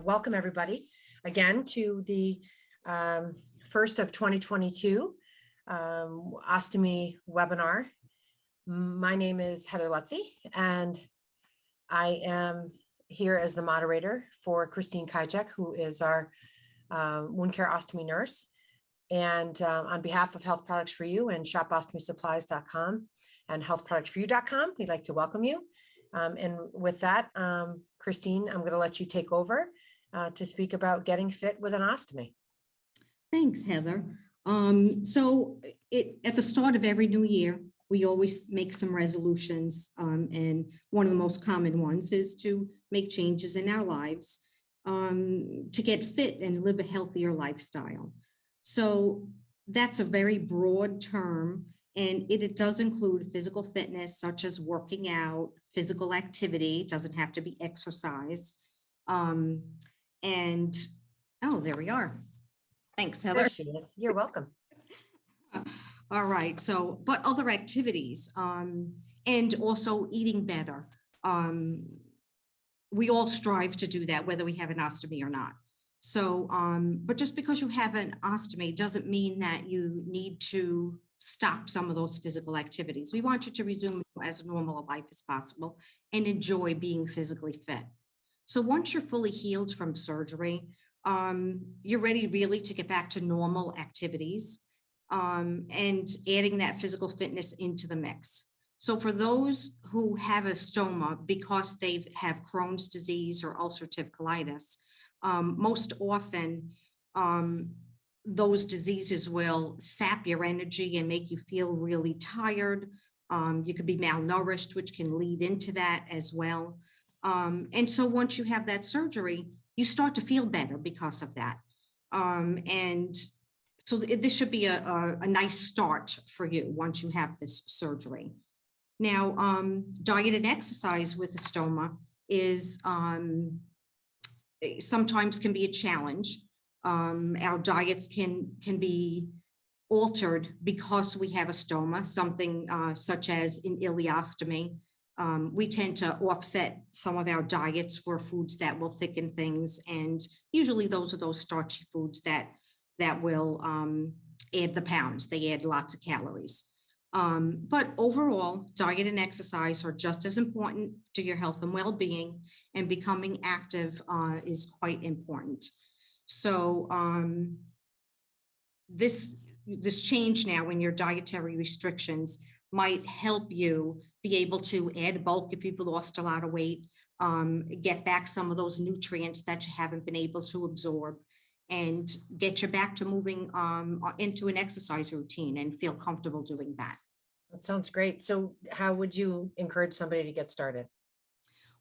welcome everybody again to the first of 2022 Ostomy webinar. My name is Heather Lutzy, and I am here as the moderator for Christine Kijek, who is our wound care ostomy nurse. And on behalf of Health Products for You and shopostomysupplies.com and healthproductsforyou.com, we'd like to welcome you. And with that, Christine, I'm going to let you take over to speak about getting fit with an ostomy. Thanks, Heather. So at the start of every new year, we always make some resolutions, and one of the most common ones is to make changes in our lives to get fit and live a healthier lifestyle. So that's a very broad term, and it does include physical fitness, such as working out, physical activity. It doesn't have to be exercise. And oh, there we are. Thanks, Heather. There she is. You're welcome. All right. So, but other activities, and also eating better. We all strive to do that, whether we have an ostomy or not. So, but just because you have an ostomy doesn't mean that you need to stop some of those physical activities. We want you to resume as normal a life as possible and enjoy being physically fit. So once you're fully healed from surgery, you're ready really to get back to normal activities, and adding that physical fitness into the mix. So for those who have a stoma because they have Crohn's disease or ulcerative colitis, most often those diseases will sap your energy and make you feel really tired. You could be malnourished, which can lead into that as well. And so once you have that surgery, you start to feel better because of that. And so this should be a nice start for you once you have this surgery. Now, diet and exercise with a stoma is sometimes can be a challenge. Our diets can be altered because we have a stoma, something such as an ileostomy. We tend to offset some of our diets for foods that will thicken things, and usually those are those starchy foods that will add the pounds. They add lots of calories. But overall, diet and exercise are just as important to your health and well-being, and becoming active is quite important. So this change now in your dietary restrictions might help you be able to add bulk if you've lost a lot of weight, get back some of those nutrients that you haven't been able to absorb, and get you back to moving into an exercise routine and feel comfortable doing that. That sounds great. So how would you encourage somebody to get started?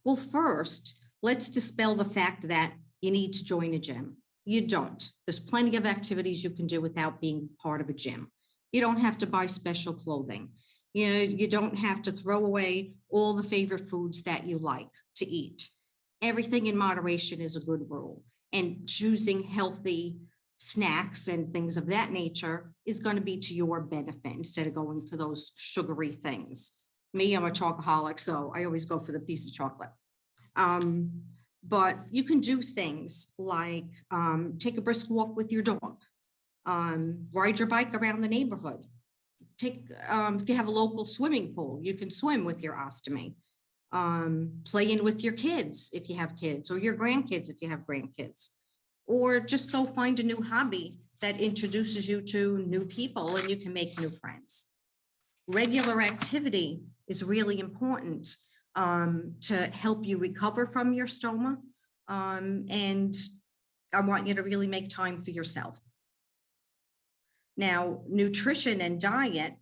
Well, first, let's dispel the fact that you need to join a gym. You don't. There's plenty of activities you can do without being part of a gym. You don't have to buy special clothing. You don't have to throw away all the favorite foods that you like to eat. Everything in moderation is a good rule. And choosing healthy snacks and things of that nature is going to be to your benefit instead of going for those sugary things. Me, I'm a chocoholic, so I always go for the piece of chocolate. But you can do things like take a brisk walk with your dog, ride your bike around the neighborhood. If you have a local swimming pool, you can swim with your ostomy. Play in with your kids if you have kids, or your grandkids if you have grandkids, or just go find a new hobby that introduces you to new people and you can make new friends. Regular activity is really important to help you recover from your stoma, and I want you to really make time for yourself. Now, nutrition and diet,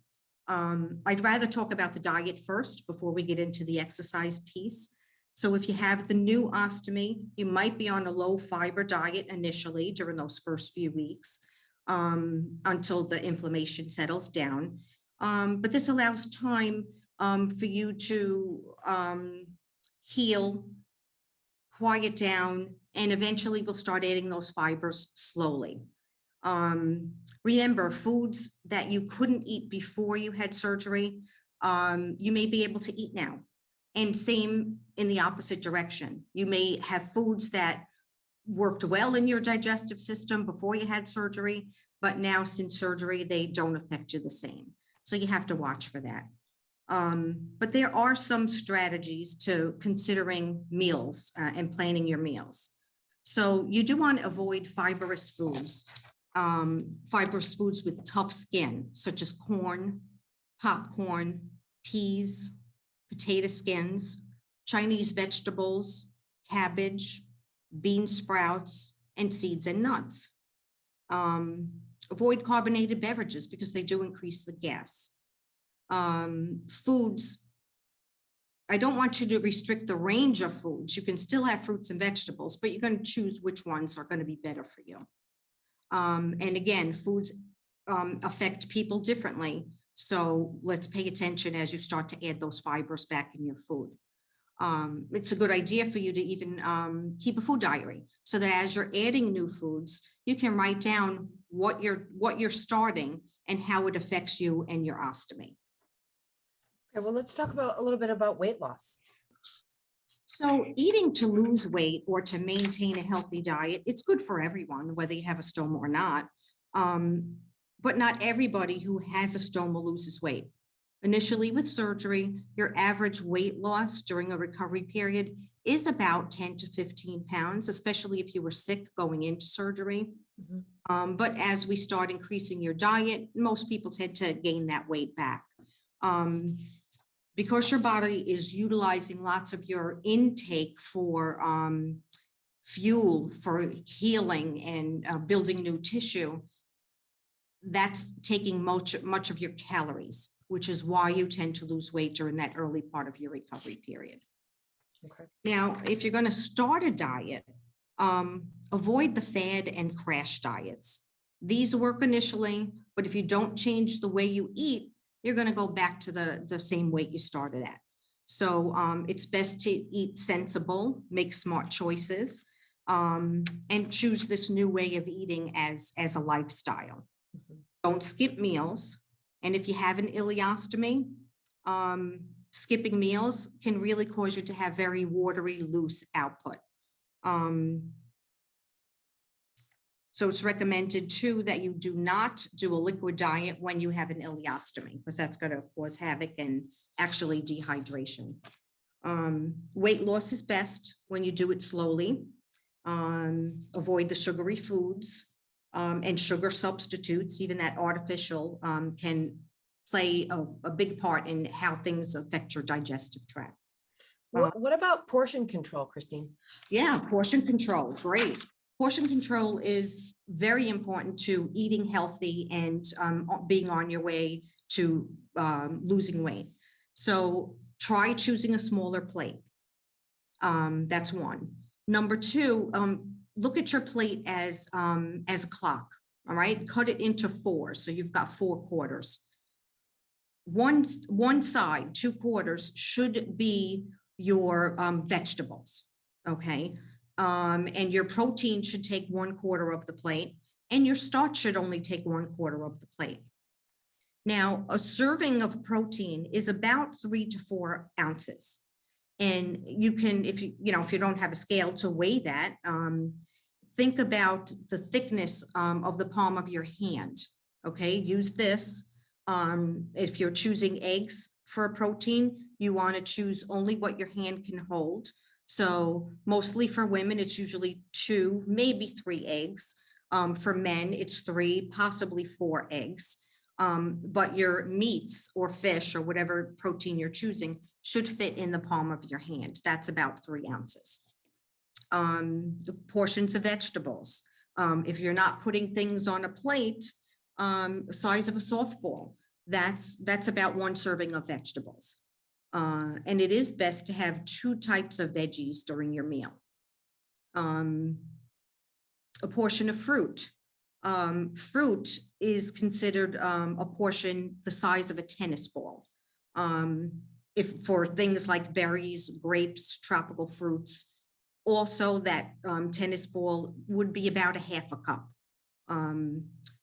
I'd rather talk about the diet first before we get into the exercise piece. So if you have the new ostomy, you might be on a low fiber diet initially during those first few weeks until the inflammation settles down. But this allows time for you to heal, quiet down, and eventually we'll start adding those fibers slowly. Remember, foods that you couldn't eat before you had surgery, you may be able to eat now. And same in the opposite direction. You may have foods that worked well in your digestive system before you had surgery, but now since surgery, they don't affect you the same. So you have to watch for that. But there are some strategies to considering meals and planning your meals. So you do want to avoid fibrous foods with tough skin, such as corn, popcorn, peas, potato skins, Chinese vegetables, cabbage, bean sprouts, and seeds and nuts. Avoid carbonated beverages because they do increase the gas. Foods, I don't want you to restrict the range of foods. You can still have fruits and vegetables, but you're going to choose which ones are going to be better for you. And again, foods affect people differently. So let's pay attention as you start to add those fibers back in your food. It's a good idea for you to even keep a food diary so that as you're adding new foods, you can write down what you're starting and how it affects you and your ostomy. Okay, well, let's talk a little bit about weight loss. So eating to lose weight or to maintain a healthy diet, it's good for everyone, whether you have a stoma or not. But not everybody who has a stoma loses weight. Initially with surgery, your average weight loss during a recovery period is about 10 to 15 pounds, especially if you were sick going into surgery. Mm-hmm. But as we start increasing your diet, most people tend to gain that weight back. Because your body is utilizing lots of your intake for fuel, for healing and building new tissue, that's taking much of your calories, which is why you tend to lose weight during that early part of your recovery period. Okay. Now, if you're going to start a diet, avoid the fad and crash diets. These work initially, but if you don't change the way you eat, you're going to go back to the same weight you started at. So it's best to eat sensible, make smart choices, and choose this new way of eating as a lifestyle. Mm-hmm. Don't skip meals. And if you have an ileostomy, skipping meals can really cause you to have very watery, loose output. So it's recommended too that you do not do a liquid diet when you have an ileostomy, because that's going to cause havoc and actually dehydration. Weight loss is best when you do it slowly. Avoid the sugary foods and sugar substitutes, even that artificial, can play a big part in how things affect your digestive tract. What about portion control, Christine? Yeah, portion control, great. Portion control is very important to eating healthy and being on your way to losing weight. So try choosing a smaller plate. That's one. Number two, look at your plate as a clock. All right, cut it into 4. So you've got 4 quarters. One side, 2 quarters should be your vegetables. Okay. And your protein should take 1/4 of the plate, and your starch should only take 1/4 of the plate. Now, a serving of protein is about 3 to 4 ounces. And you can, if you don't have a scale to weigh that, think about the thickness of the palm of your hand. Okay, use this. If you're choosing eggs for a protein, you want to choose only what your hand can hold. So mostly for women, it's usually 2, maybe 3 eggs. For men, it's 3, possibly 4 eggs. But your meats or fish or whatever protein you're choosing should fit in the palm of your hand. That's about 3 ounces. Portions of vegetables. If you're not putting things on a plate, size of a softball, that's about 1 serving of vegetables. And it is best to have 2 types of veggies during your meal. A portion of fruit. Fruit is considered a portion the size of a tennis ball. If for things like berries, grapes, tropical fruits, also that tennis ball would be about a 1/2 cup.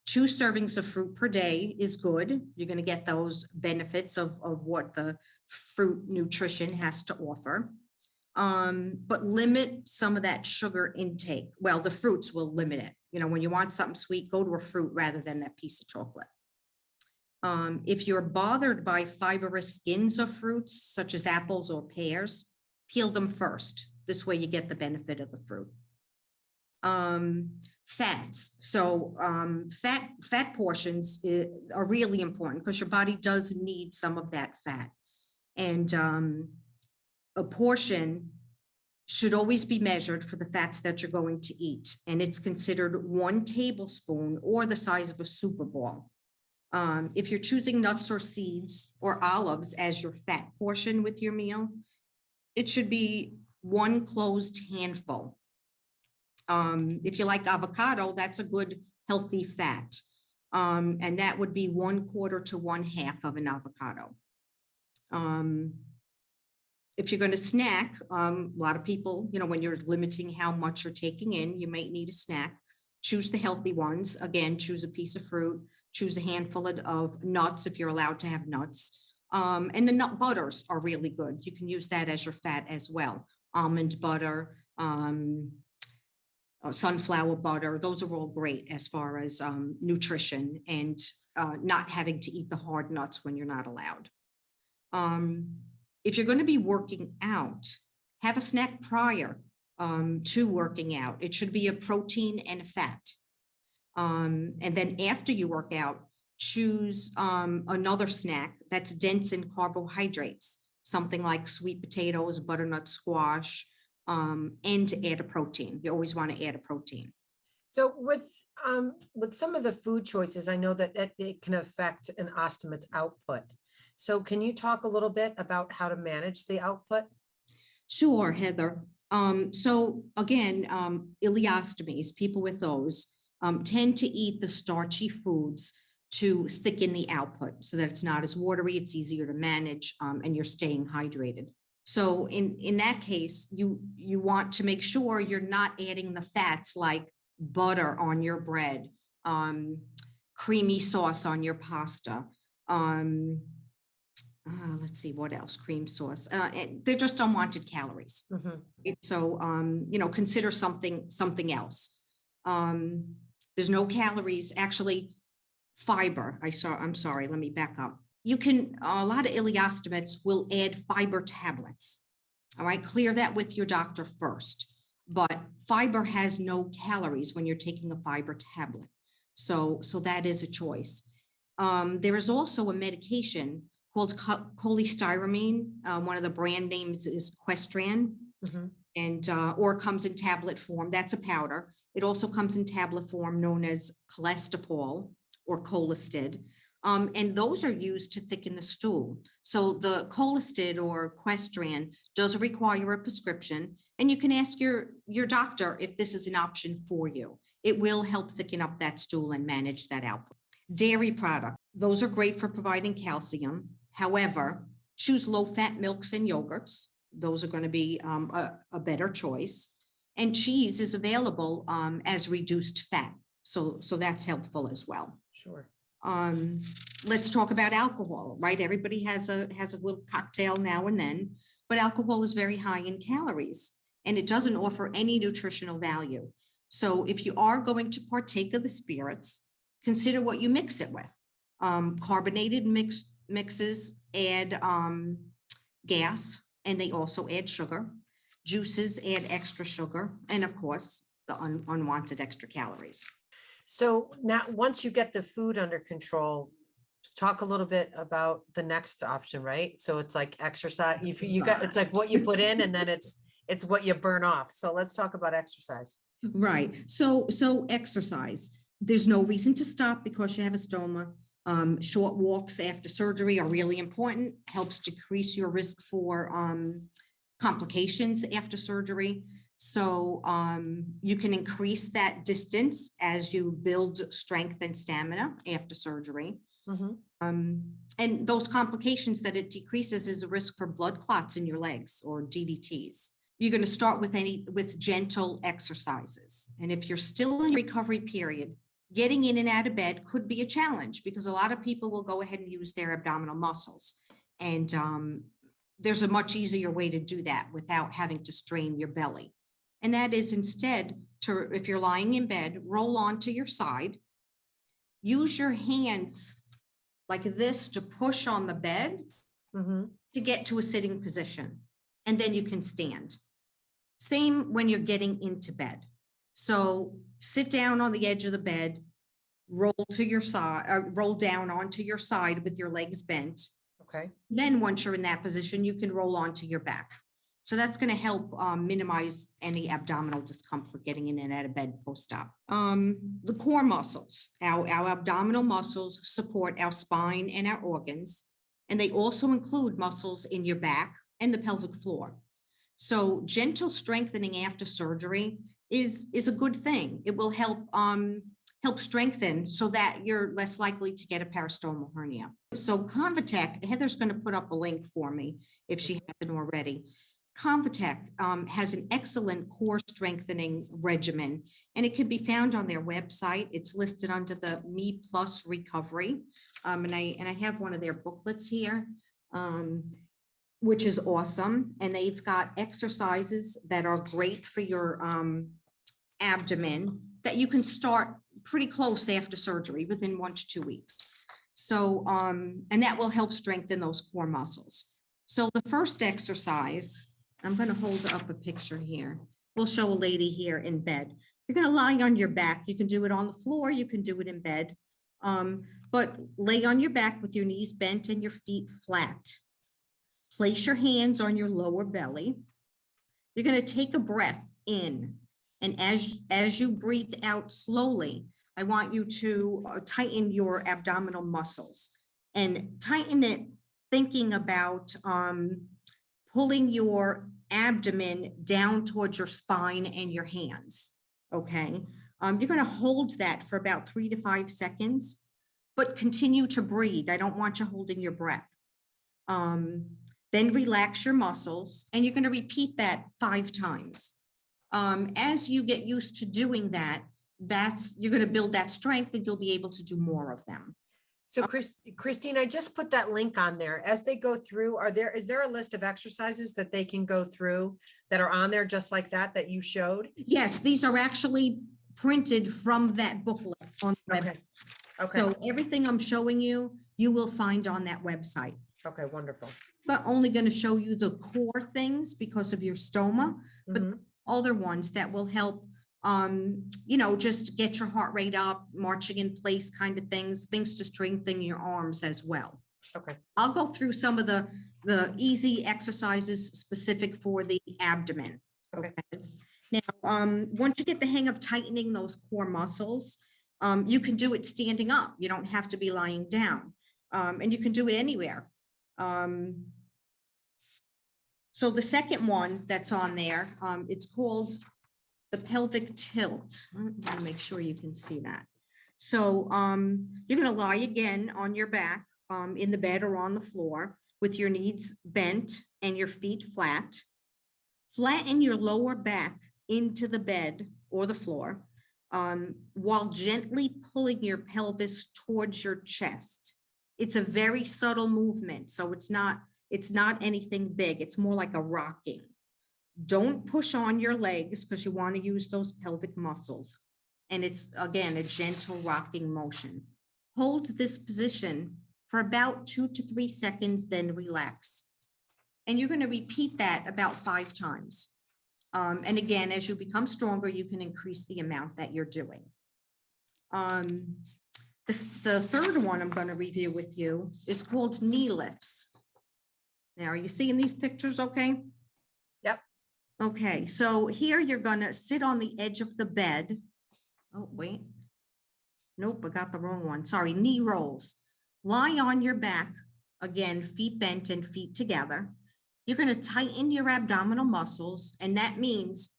2 servings of fruit per day is good. You're going to get those benefits of what the fruit nutrition has to offer. but limit some of that sugar intake. Well, the fruits will limit it. You know, when you want something sweet, go to a fruit rather than that piece of chocolate. If you're bothered by fibrous skins of fruits, such as apples or pears, peel them first. This way you get the benefit of the fruit. Fats. So fat portions are really important because your body does need some of that fat. And a portion should always be measured for the fats that you're going to eat. And it's considered 1 tablespoon or the size of a Super Bowl. If you're choosing nuts or seeds or olives as your fat portion with your meal, it should be 1 closed handful. If you like avocado, that's a good healthy fat. And that would be 1/4 to 1/2 of an avocado. If you're going to snack, a lot of people, you know, when you're limiting how much you're taking in, you might need a snack. Choose the healthy ones. Again, choose a piece of fruit, choose a handful of nuts if you're allowed to have nuts. And the nut butters are really good. You can use that as your fat as well. Almond butter, sunflower butter, those are all great as far as nutrition and not having to eat the hard nuts when you're not allowed. If you're going to be working out, have a snack prior to working out. It should be a protein and a fat. And then after you work out, choose another snack that's dense in carbohydrates, something like sweet potatoes, butternut squash, and to add a protein. You always want to add a protein. So with some of the food choices, I know that it can affect an ostomate's output. So can you talk a little bit about how to manage the output? Sure, Heather. So again, ileostomies, people with those tend to eat the starchy foods to thicken the output so that it's not as watery, it's easier to manage, and you're staying hydrated. So in that case, you want to make sure you're not adding the fats like butter on your bread, creamy sauce on your pasta. Let's see, what else? Cream sauce. They're just unwanted calories. Mm-hmm. So, you know, consider something else. There's no calories, actually fiber. I'm sorry, let me back up. You can, a lot of ileostomates will add fiber tablets. All right, clear that with your doctor first. But fiber has no calories when you're taking a fiber tablet. So that is a choice. There is also a medication called cholestyramine. One of the brand names is Questran, mm-hmm. and or comes in tablet form. That's a powder. It also comes in tablet form known as Colestipol or Colestid. And those are used to thicken the stool. So the Colestid or Questran does require a prescription, and you can ask your doctor if this is an option for you. It will help thicken up that stool and manage that output. Dairy products, those are great for providing calcium. However, choose low-fat milks and yogurts. Those are going to be a better choice. And cheese is available as reduced fat. So that's helpful as well. Sure. Let's talk about alcohol, right? Everybody has a little cocktail now and then, but alcohol is very high in calories and it doesn't offer any nutritional value. So if you are going to partake of the spirits, consider what you mix it with. Carbonated mixes add gas, and they also add sugar. Juices add extra sugar, and of course, the unwanted extra calories. So now, once you get the food under control, talk a little bit about the next option, right? So it's like exercise. You got, it's like what you put in, and then it's what you burn off. So let's talk about exercise. Right. So exercise. There's no reason to stop because you have a stoma. Short walks after surgery are really important. Helps decrease your risk for complications after surgery. So you can increase that distance as you build strength and stamina after surgery. Mm-hmm. And those complications that it decreases is a risk for blood clots in your legs or DVTs. You're going to start with gentle exercises. And if you're still in recovery period, getting in and out of bed could be a challenge because a lot of people will go ahead and use their abdominal muscles. And there's a much easier way to do that without having to strain your belly. And that is instead to, if you're lying in bed, roll onto your side, use your hands like this to push on the bed Mhm. to get to a sitting position. And then you can stand. Same when you're getting into bed. So sit down on the edge of the bed, roll to your side, roll down onto your side with your legs bent. Okay. Then once you're in that position, you can roll onto your back. So that's going to help minimize any abdominal discomfort getting in and out of bed post-op. The core muscles, our abdominal muscles support our spine and our organs, and they also include muscles in your back and the pelvic floor. So gentle strengthening after surgery is a good thing. It will help strengthen so that you're less likely to get a peristomal hernia. So Convatec, Heather's going to put up a link for me if she hasn't already. Convatec has an excellent core strengthening regimen, and it can be found on their website. It's listed under the Me Plus Recovery, and I have one of their booklets here, which is awesome. And they've got exercises that are great for your abdomen that you can start pretty close after surgery, within 1 to 2 weeks. So, and that will help strengthen those core muscles. So the first exercise, I'm going to hold up a picture here. We'll show a lady here in bed. You're going to lie on your back. You can do it on the floor. You can do it in bed. But lay on your back with your knees bent and your feet flat. Place your hands on your lower belly. You're going to take a breath in. And as you breathe out slowly, I want you to tighten your abdominal muscles and tighten it, thinking about pulling your abdomen down towards your spine and your hands. Okay. You're going to hold that for about 3 to 5 seconds, but continue to breathe. I don't want you holding your breath. Then relax your muscles, and you're going to repeat that 5 times. As you get used to doing that, you're going to build that strength, and you'll be able to do more of them. So Christine, I just put that link on there. As they go through, is there a list of exercises that they can go through that are on there just like that you showed? Yes, these are actually printed from that booklet on the website. Okay. So everything I'm showing you, you will find on that website. Okay, wonderful. Not only going to show you the core things because of your stoma, but other ones that will help, just get your heart rate up, marching in place kind of things to strengthen your arms as well. Okay. I'll go through some of the easy exercises specific for the abdomen. Okay. Now, once you get the hang of tightening those core muscles, you can do it standing up. You don't have to be lying down, and you can do it anywhere. So the second one that's on there, it's called the Pelvic Tilt. I want to make sure you can see that. So you're going to lie again on your back in the bed or on the floor with your knees bent and your feet flat. Flatten your lower back into the bed or the floor while gently pulling your pelvis towards your chest. It's a very subtle movement, so it's not anything big. It's more like a rocking. Don't push on your legs because you want to use those pelvic muscles. And it's, again, a gentle rocking motion. Hold this position for about 2 to 3 seconds, then relax. And you're going to repeat that about 5 times. And again, as you become stronger, you can increase the amount that you're doing. The third one I'm going to review with you is called knee lifts. Now, are you seeing these pictures okay? Yep. Okay, so here you're going to sit on the edge of the bed. Oh, wait. Nope, I got the wrong one. Sorry, knee rolls. Lie on your back, again, feet bent and feet together. You're going to tighten your abdominal muscles, and that means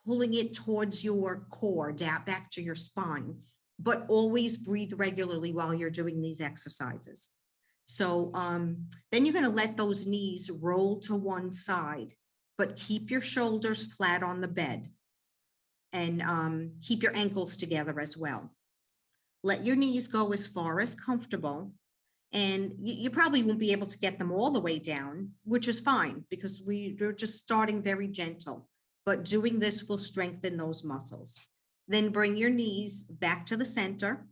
pulling it towards your core, down back to your spine, but always breathe regularly while you're doing these exercises. So then you're going to let those knees roll to one side, but keep your shoulders flat on the bed, and keep your ankles together as well. Let your knees go as far as comfortable, And you probably won't be able to get them all the way down, which is fine because we're just starting very gentle. But doing this will strengthen those muscles. Then bring your knees back to the center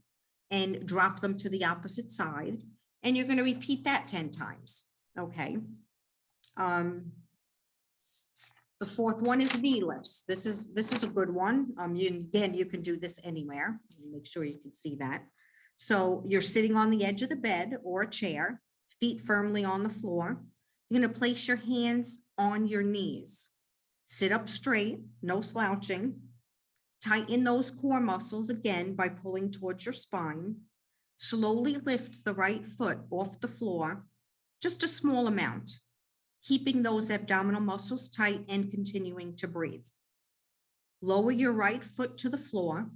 and drop them to the opposite side. And you're going to repeat that 10 times. Okay. The fourth one is knee lifts. This is a good one. Again, you can do this anywhere. Make sure you can see that. So you're sitting on the edge of the bed or a chair, feet firmly on the floor. You're going to place your hands on your knees. Sit up straight, no slouching. Tighten those core muscles again by pulling towards your spine. Slowly lift the right foot off the floor, just a small amount, keeping those abdominal muscles tight and continuing to breathe. Lower your right foot to the floor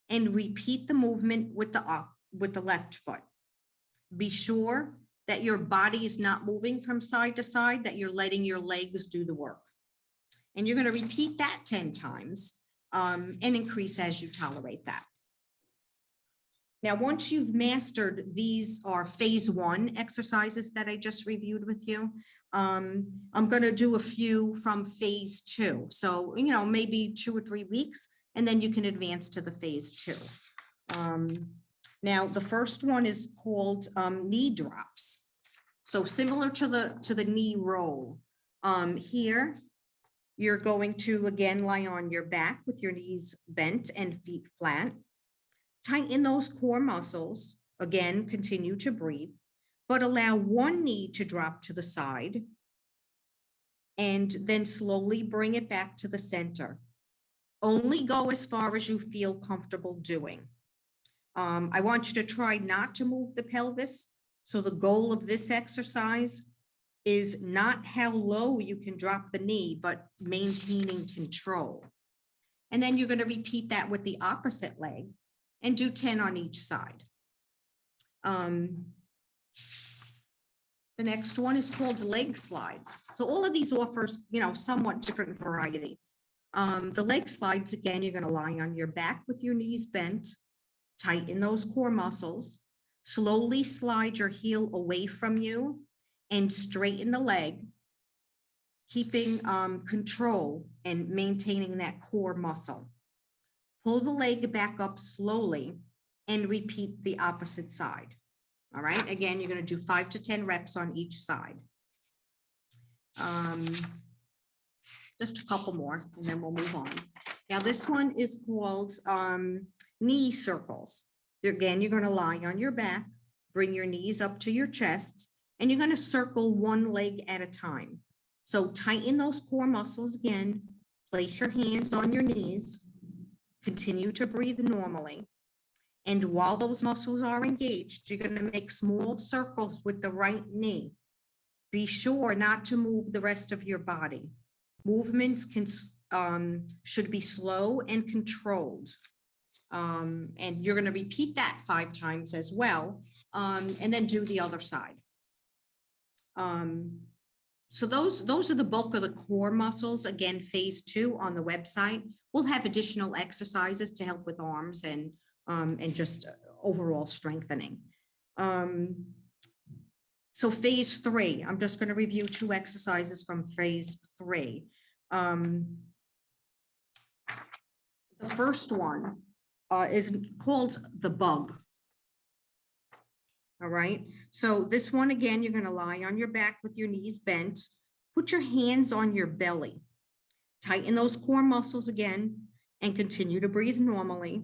and repeat the movement with the left foot. Be sure that your body is not moving from side to side, that you're letting your legs do the work. And you're going to repeat that 10 times and increase as you tolerate that. Now, once you've mastered, these are phase 1 exercises that I just reviewed with you. I'm going to do a few from phase 2. So, maybe 2 or 3 weeks, and then you can advance to the phase 2. Now, the first one is called knee drops. So similar to the knee roll. Here, you're going to, again, lie on your back with your knees bent and feet flat. Tighten those core muscles. Again, continue to breathe, but allow one knee to drop to the side and then slowly bring it back to the center. Only go as far as you feel comfortable doing. I want you to try not to move the pelvis. So the goal of this exercise is not how low you can drop the knee, but maintaining control. And then you're going to repeat that with the opposite leg and do 10 on each side. The next one is called leg slides. So all of these offers, somewhat different variety. The leg slides, again, you're going to lie on your back with your knees bent, tighten those core muscles, slowly slide your heel away from you and straighten the leg, keeping control and maintaining that core muscle. Pull the leg back up slowly and repeat the opposite side. All right, again, you're going to do 5 to 10 reps on each side. Just a couple more, and then we'll move on. Now, this one is called knee circles. Again, you're going to lie on your back, bring your knees up to your chest, and you're going to circle one leg at a time. So tighten those core muscles again, place your hands on your knees, continue to breathe normally. And while those muscles are engaged, you're going to make small circles with the right knee. Be sure not to move the rest of your body. Movements should be slow and controlled. And you're going to repeat that 5 times as well, and then do the other side. So those are the bulk of the core muscles. Again, phase 2 on the website. We'll have additional exercises to help with arms and just overall strengthening. So phase 3, I'm just going to review 2 exercises from phase 3. The first one is called the bug. All right. So this one, again, you're going to lie on your back with your knees bent. Put your hands on your belly. Tighten those core muscles again and continue to breathe normally.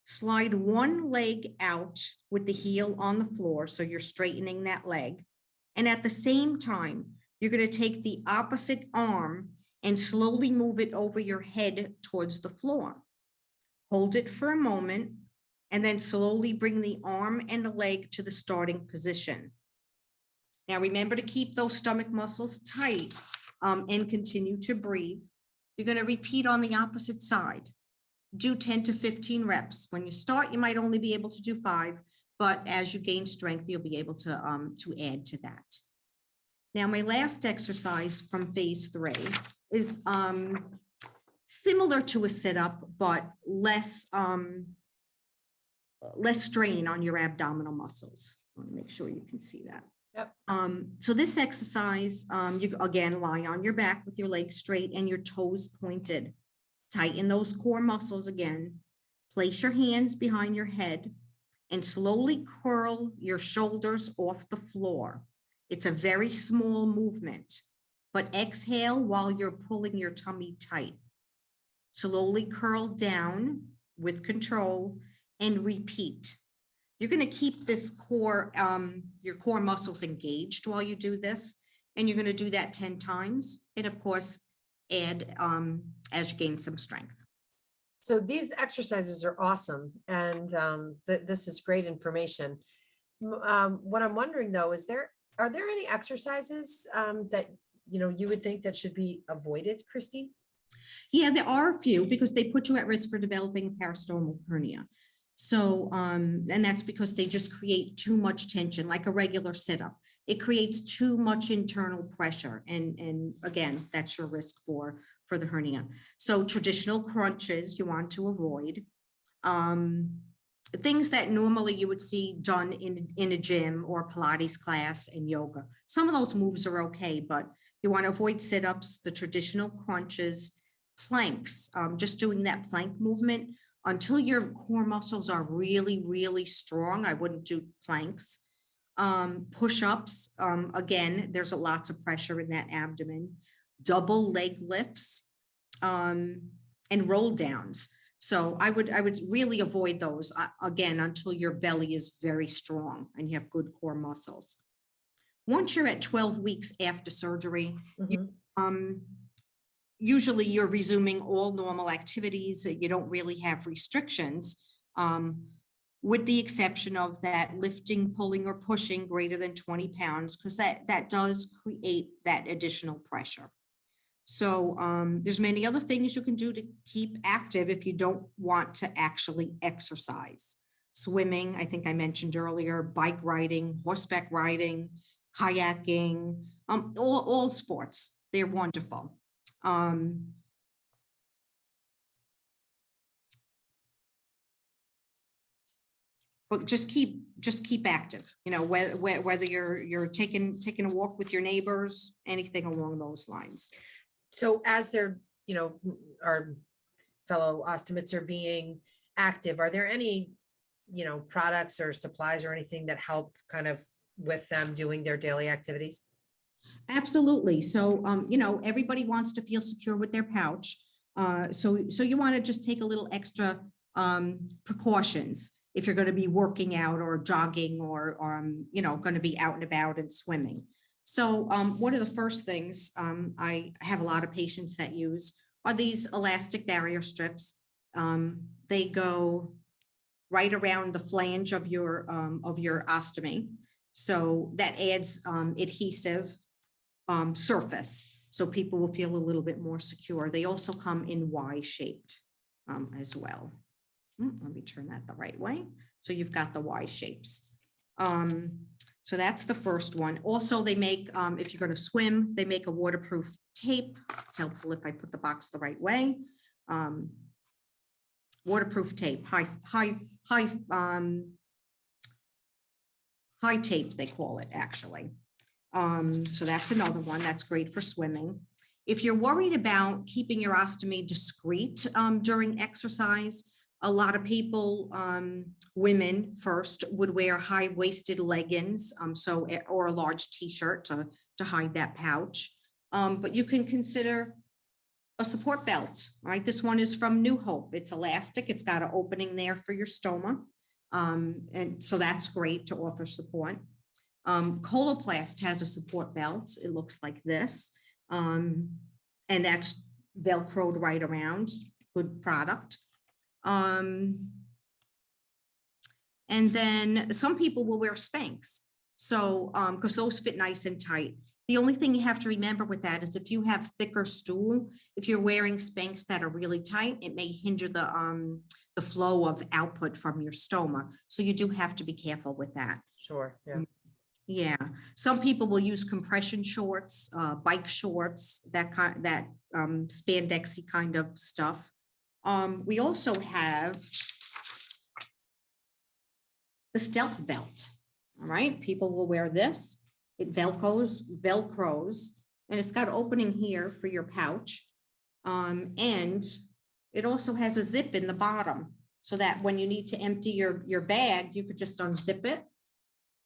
Slide one leg out with the heel on the floor, so you're straightening that leg. And at the same time, you're going to take the opposite arm and slowly move it over your head towards the floor. Hold it for a moment, and then slowly bring the arm and the leg to the starting position. Now, remember to keep those stomach muscles tight and continue to breathe. You're going to repeat on the opposite side. Do 10 to 15 reps. When you start, you might only be able to do 5, but as you gain strength, you'll be able to add to that. Now, my last exercise from phase 3 is similar to a sit-up, but less strain on your abdominal muscles. want to make sure you can see that. Yep. So this exercise, you again lie on your back with your legs straight and your toes pointed. Tighten those core muscles again. Place your hands behind your head and slowly curl your shoulders off the floor. It's a very small movement, but exhale while you're pulling your tummy tight. Slowly curl down with control and repeat. You're going to keep this core, your core muscles engaged while you do this, and you're going to do that 10 times. And of course, add as you gain some strength. So these exercises are awesome, and this is great information. What I'm wondering though, are there any exercises that you would think that should be avoided, Christine? Yeah, there are a few because they put you at risk for developing a peristomal hernia. So, and that's because they just create too much tension, like a regular sit-up. It creates too much internal pressure. And again, that's your risk for the hernia. So traditional crunches you want to avoid. Things that normally you would see done in a gym or Pilates class and yoga. Some of those moves are okay, but you want to avoid sit-ups, the traditional crunches, planks, just doing that plank movement. Until your core muscles are really, really strong, I wouldn't do planks. Push-ups, again, there's lots of pressure in that abdomen. Double leg lifts, and roll downs. So I would really avoid those, again, until your belly is very strong and you have good core muscles. Once you're at 12 weeks after surgery, usually you're resuming all normal activities. You don't really have restrictions, with the exception of that lifting, pulling, or pushing greater than 20 pounds, because that does create that additional pressure. So there's many other things you can do to keep active if you don't want to actually exercise. Swimming, I think I mentioned earlier, bike riding, horseback riding, kayaking, all sports. They're wonderful. But just keep active, whether you're taking a walk with your neighbors, anything along those lines. So as they're, our fellow ostomates are being active, are there any, products or supplies or anything that help kind of with them doing their daily activities? Absolutely. So, everybody wants to feel secure with their pouch. So you want to just take a little extra precautions if you're going to be working out or jogging or going to be out and about and swimming. So one of the first things I have a lot of patients that use are these elastic barrier strips. They go right around the flange of your ostomy. So that adds adhesive surface, so people will feel a little bit more secure. They also come in Y-shaped as well. Let me turn that the right way. So you've got the Y shapes. So that's the first one. Also, they make, if you're going to swim, they make a waterproof tape. It's helpful if I put the box the right way. Waterproof tape, high tape, they call it actually. So that's another one that's great for swimming. If you're worried about keeping your ostomy discreet during exercise, a lot of people, women first, would wear high-waisted leggings, or a large t-shirt to hide that pouch. But you can consider a support belt, right? This one is from New Hope. It's elastic. It's got an opening there for your stoma. And so that's great to offer support. Coloplast has a support belt. It looks like this. And that's Velcroed right around. Good product. And then some people will wear Spanx. So, because those fit nice and tight. The only thing you have to remember with that is if you have thicker stool, if you're wearing Spanx that are really tight, it may hinder the flow of output from your stoma. So you do have to be careful with that. Sure. Yeah. Yeah. Some people will use compression shorts, bike shorts, that spandexy kind of stuff. We also have the stealth belt. All right, people will wear this. It velcros, and it's got opening here for your pouch. And it also has a zip in the bottom so that when you need to empty your bag, you could just unzip it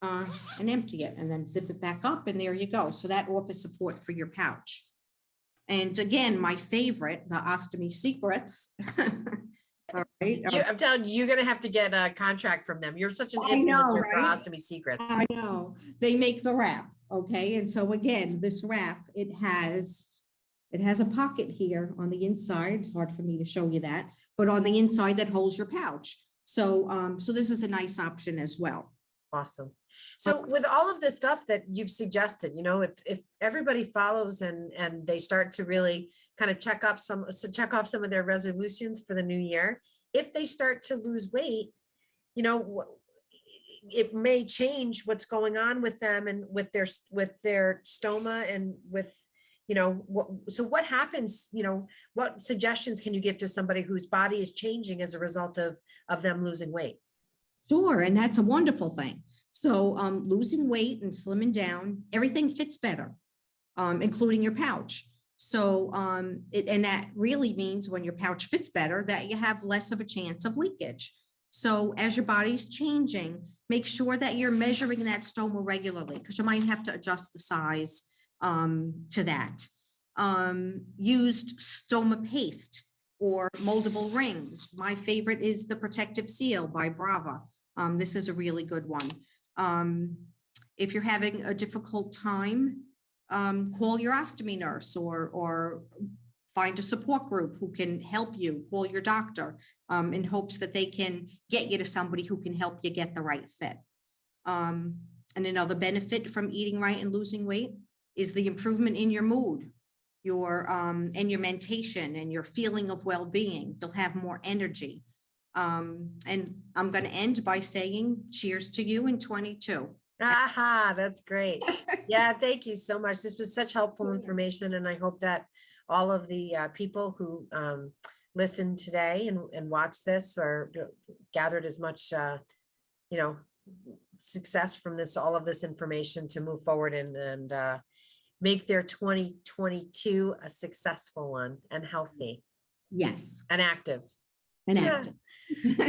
and empty it and then zip it back up, and there you go. So that offers support for your pouch. And again, my favorite, the Ostomy Secrets. All right. I'm telling you, you're gonna have to get a contract from them. You're such an I know, influencer for right? Ostomy Secrets. I know. They make the wrap. Okay. And so again, this wrap, it has a pocket here on the inside. It's hard for me to show you that, but on the inside that holds your pouch. So, so this is a nice option as well. Awesome. So with all of the stuff that you've suggested, you know, if everybody follows and they start to really kind of check off some of their resolutions for the new year, if they start to lose weight, you know, it may change what's going on with them and with their stoma and with, you know, what happens, you know, what suggestions can you give to somebody whose body is changing as a result of them losing weight? Sure, and that's a wonderful thing. So losing weight and slimming down, everything fits better, including your pouch. So and that really means when your pouch fits better that you have less of a chance of leakage. So as your body's changing, make sure that you're measuring that stoma regularly, because you might have to adjust the size to that. Used stoma paste or moldable rings. My favorite is the Protective Seal by Brava. This is a really good one. If you're having a difficult time, call your ostomy nurse or find a support group who can help you. Call your doctor in hopes that they can get you to somebody who can help you get the right fit. And another benefit from eating right and losing weight is the improvement in your mood, and your mentation and your feeling of well-being. You'll have more energy. And I'm going to end by saying cheers to you in 22. Aha, that's great. Yeah, thank you so much. This was such helpful information, and I hope that all of the people who listen today and watch this are gathered as much, you know, success from this, all of this information to move forward and make their 2022 a successful one and healthy. Yes. And active. And Yeah. active.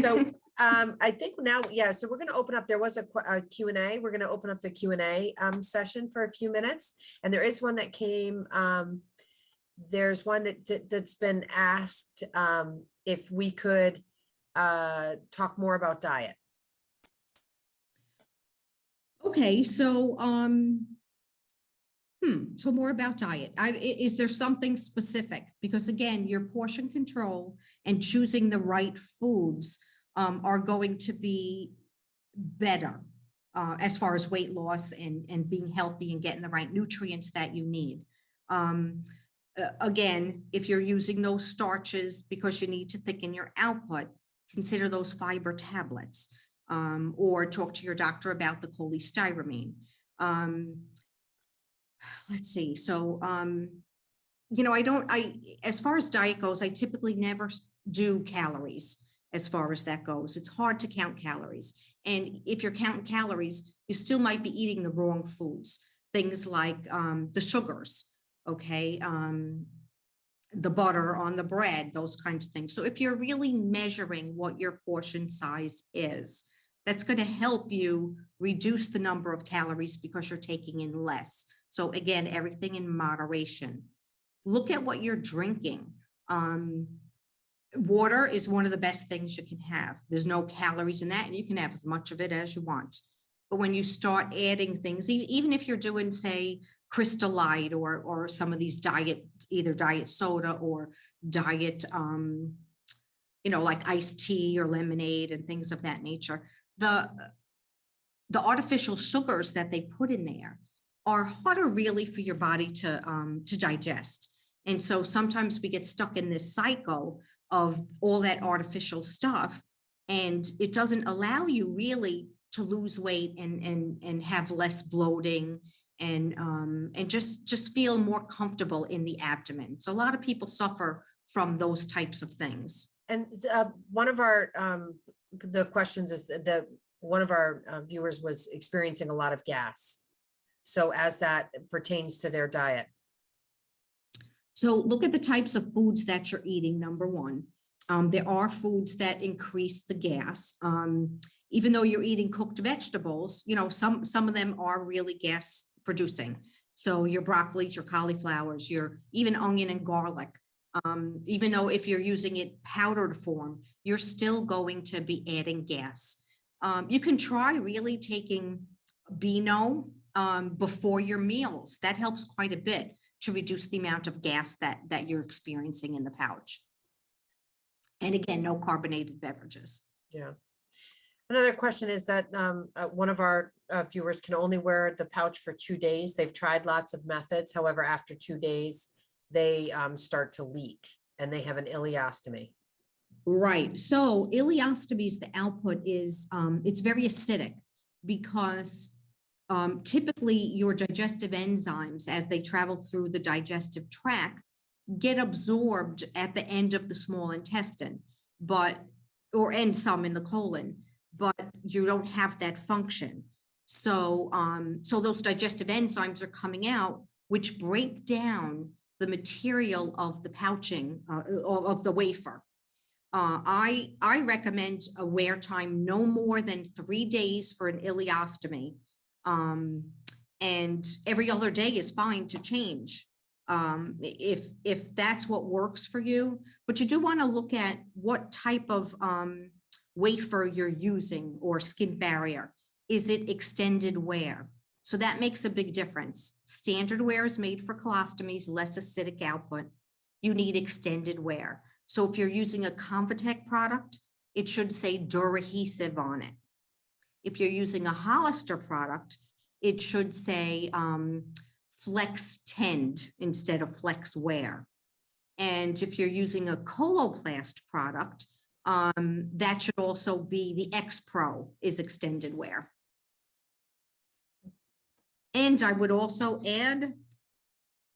So I think now, yeah, so we're going to open up, there was a Q&A. We're going to open up the Q&A session for a few minutes. And there is one that came, there's one that's been asked if we could talk more about diet. Okay, so so more about diet. Is there something specific? Because again, your portion control and choosing the right foods are going to be better as far as weight loss and being healthy and getting the right nutrients that you need. Again, if you're using those starches because you need to thicken your output, consider those fiber tablets or talk to your doctor about the cholestyramine. Let's see. So, you know, as far as diet goes, I typically never do calories as far as that goes. It's hard to count calories. And if you're counting calories, you still might be eating the wrong foods. Things like the sugars, okay, the butter on the bread, those kinds of things. So if you're really measuring what your portion size is, that's going to help you reduce the number of calories because you're taking in less. So again, everything in moderation. Look at what you're drinking. Water is one of the best things you can have. There's no calories in that, and you can have as much of it as you want. But when you start adding things, even if you're doing, say, Crystal Light or some of these either diet soda or diet, you know, like iced tea or lemonade and things of that nature, the artificial sugars that they put in there are harder really for your body to digest. And so sometimes we get stuck in this cycle of all that artificial stuff, and it doesn't allow you really to lose weight and have less bloating and just feel more comfortable in the abdomen. So a lot of people suffer from those types of things. And one of our the questions is one of our viewers was experiencing a lot of gas. So as that pertains to their diet. So look at the types of foods that you're eating, number one. There are foods that increase the gas. Even though you're eating cooked vegetables, you know, some of them are really gas producing. So your broccolis, your cauliflowers, your even onion and garlic. Even though if you're using it powdered form, you're still going to be adding gas. You can try really taking Beano before your meals. That helps quite a bit to reduce the amount of gas that you're experiencing in the pouch. And again, no carbonated beverages. Yeah. Another question is that one of our viewers can only wear the pouch for 2 days. They've tried lots of methods. However, after 2 days, they start to leak and they have an ileostomy. Right. So ileostomies, the output is, it's very acidic because typically your digestive enzymes, as they travel through the digestive tract, get absorbed at the end of the small intestine, and some in the colon, but you don't have that function. So, so those digestive enzymes are coming out, which break down the material of the pouching of the wafer. I recommend a wear time no more than 3 days for an ileostomy. And every other day is fine to change. If that's what works for you, but you do want to look at what type of wafer you're using or skin barrier. Is it extended wear? So that makes a big difference. Standard wear is made for colostomies, less acidic output. You need extended wear. So if you're using a Convatec product, it should say Durahesive on it. If you're using a Hollister product, it should say Flex Tend instead of Flex Wear. And if you're using a Coloplast product, that should also be the X Pro is extended wear. And I would also add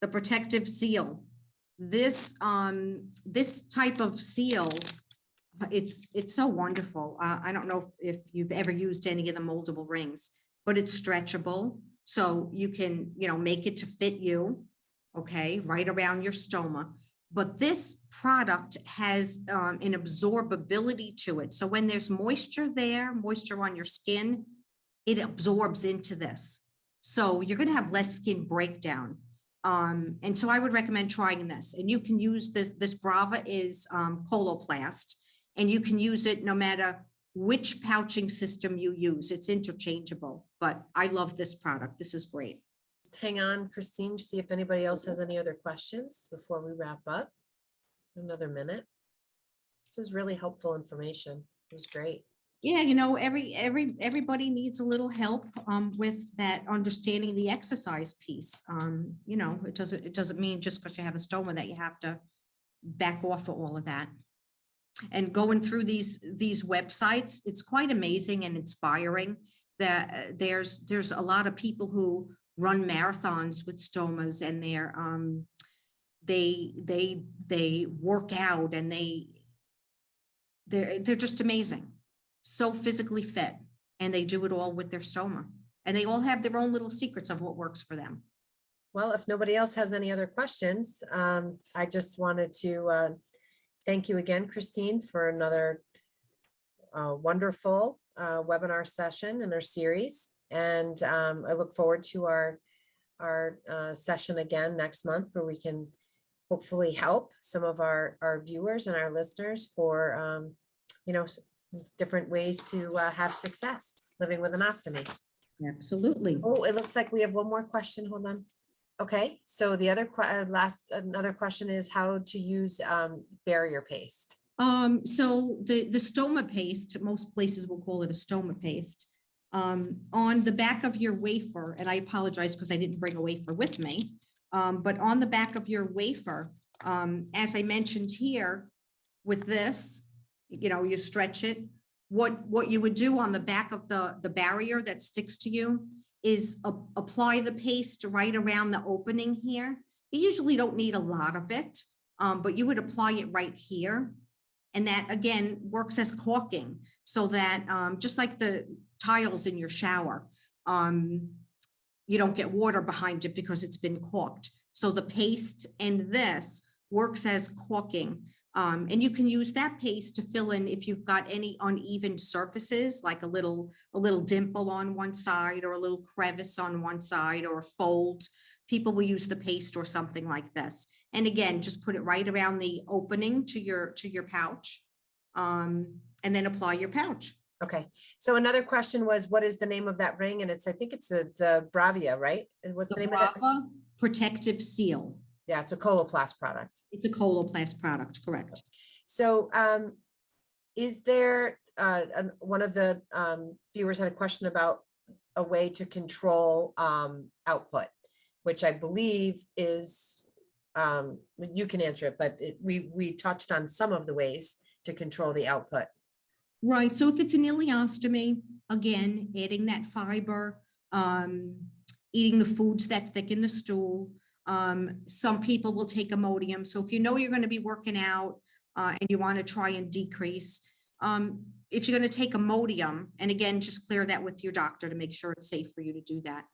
the protective seal. This type of seal, it's so wonderful. I don't know if you've ever used any of the moldable rings, but it's stretchable. So you can, you know, make it to fit you, okay, right around your stoma. But this product has an absorbability to it. So when there's moisture there, moisture on your skin, it absorbs into this. So you're going to have less skin breakdown. And so I would recommend trying this. And you can use this Brava is Coloplast, and you can use it no matter which pouching system you use. It's interchangeable, but I love this product. This is great. Just hang on, Christine, see if anybody else has any other questions before we wrap up. Another minute. This is really helpful information. It was great. Yeah, you know, everybody needs a little help with that understanding the exercise piece. You know, it doesn't mean just because you have a stoma that you have to back off of all of that. And going through these websites, it's quite amazing and inspiring that there's a lot of people who run marathons with stomas, and they work out, and they're just amazing. So physically fit, and they do it all with their stoma, and they all have their own little secrets of what works for them. Well, if nobody else has any other questions, I just wanted to thank you again, Christine, for another wonderful webinar session in our series. And I look forward to our session again next month, where we can hopefully help some of our viewers and our listeners for, you know, different ways to have success living with an ostomy. Absolutely. Oh, it looks like we have one more question. Hold on. Okay, so the other another question is how to use barrier paste. So the stoma paste, most places will call it a stoma paste. On the back of your wafer, and I apologize because I didn't bring a wafer with me, but on the back of your wafer, as I mentioned here, with this, you know, you stretch it. What you would do on the back of the barrier that sticks to you is apply the paste right around the opening here. You usually don't need a lot of it, but you would apply it right here. And that again works as caulking, so that just like the tiles in your shower, you don't get water behind it because it's been caulked. So the paste and this works as caulking. And you can use that paste to fill in if you've got any uneven surfaces, like a little dimple on one side or a little crevice on one side or a fold. People will use the paste or something like this. And again, just put it right around the opening to your pouch, and then apply your pouch. Okay, so another question was, what is the name of that ring? And I think it's the Bravia, right? What's the name of that? Brava Protective Seal. Yeah, it's a Coloplast product. It's a Coloplast product, correct? So is there, one of the viewers had a question about a way to control output, which I believe is, you can answer it, but we touched on some of the ways to control the output. Right, so if it's an ileostomy, again, adding that fiber, eating the foods that thicken the stool. Some people will take Imodium. So if you know you're going to be working out and you want to try and decrease, if you're going to take Imodium, and again, just clear that with your doctor to make sure it's safe for you to do that.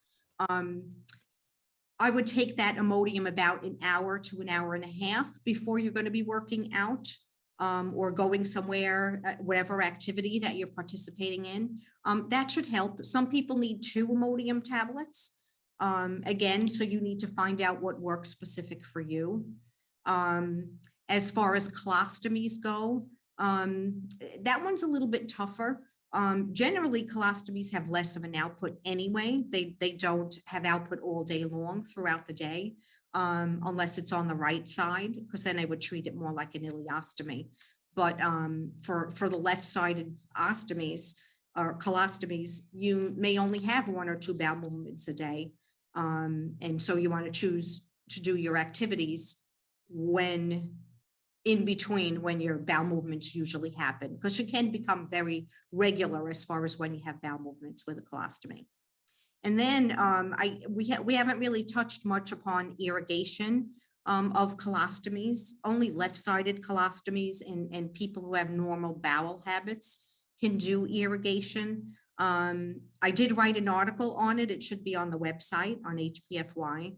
I would take that Imodium about an hour to an hour and a half before you're going to be working out. Or going somewhere, whatever activity that you're participating in. That should help. Some people need 2 Imodium tablets. Again, so you need to find out what works specific for you. As far as colostomies go, that one's a little bit tougher. Generally, colostomies have less of an output anyway. They don't have output all day long throughout the day. Unless it's on the right side, because then I would treat it more like an ileostomy. But for the left-sided ostomies or colostomies, you may only have 1 or 2 bowel movements a day. And so you want to choose to do your activities when in between when your bowel movements usually happen, because you can become very regular as far as when you have bowel movements with a colostomy. And then we haven't really touched much upon irrigation of colostomies. Only left-sided colostomies and people who have normal bowel habits can do irrigation. I did write an article on it. It should be on the website on HPFY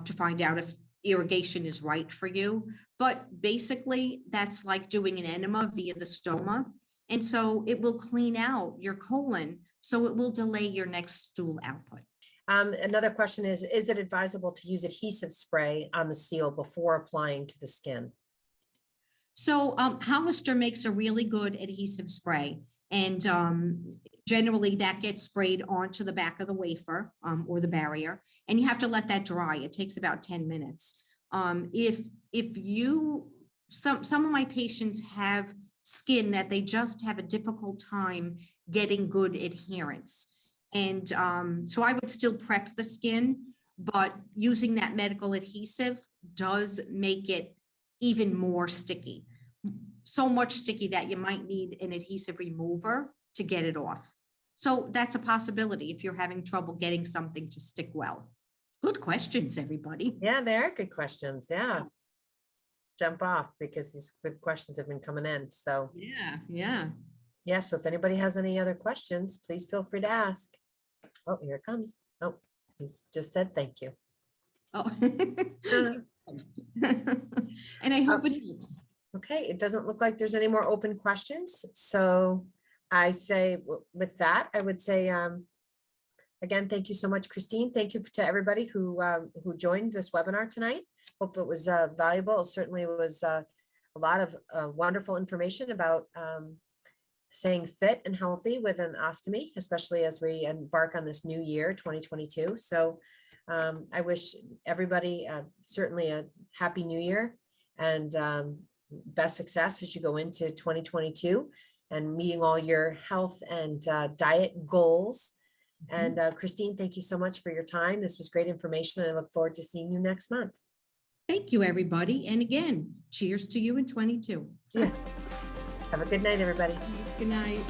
to find out if irrigation is right for you. But basically, that's like doing an enema via the stoma. And so it will clean out your colon. So it will delay your next stool output. Another question is it advisable to use adhesive spray on the seal before applying to the skin? So Hollister makes a really good adhesive spray. And generally that gets sprayed onto the back of the wafer or the barrier. And you have to let that dry. It takes about 10 minutes. If you, some of my patients have skin that they just have a difficult time getting good adherence. And so I would still prep the skin, but using that medical adhesive does make it even more sticky. So much sticky that you might need an adhesive remover to get it off. So that's a possibility if you're having trouble getting something to stick well. Good questions, everybody. Yeah, they are good questions. Yeah. Jump off because these good questions have been coming in. So yeah. So if anybody has any other questions, please feel free to ask. Oh, here it comes. Oh, he's just said thank you. Oh. And I hope it helps. Okay, it doesn't look like there's any more open questions. So I say with that, I would say, again, thank you so much, Christine. Thank you to everybody who joined this webinar tonight. Hope it was valuable. It certainly was a lot of wonderful information about staying fit and healthy with an ostomy, especially as we embark on this new year, 2022. So I wish everybody certainly a happy new year and best success as you go into 2022 and meeting all your health and diet goals. And Christine, thank you so much for your time. This was great information. And I look forward to seeing you next month. Thank you, everybody. And again, cheers to you in 22. Yeah. Have a good night, everybody. Good night.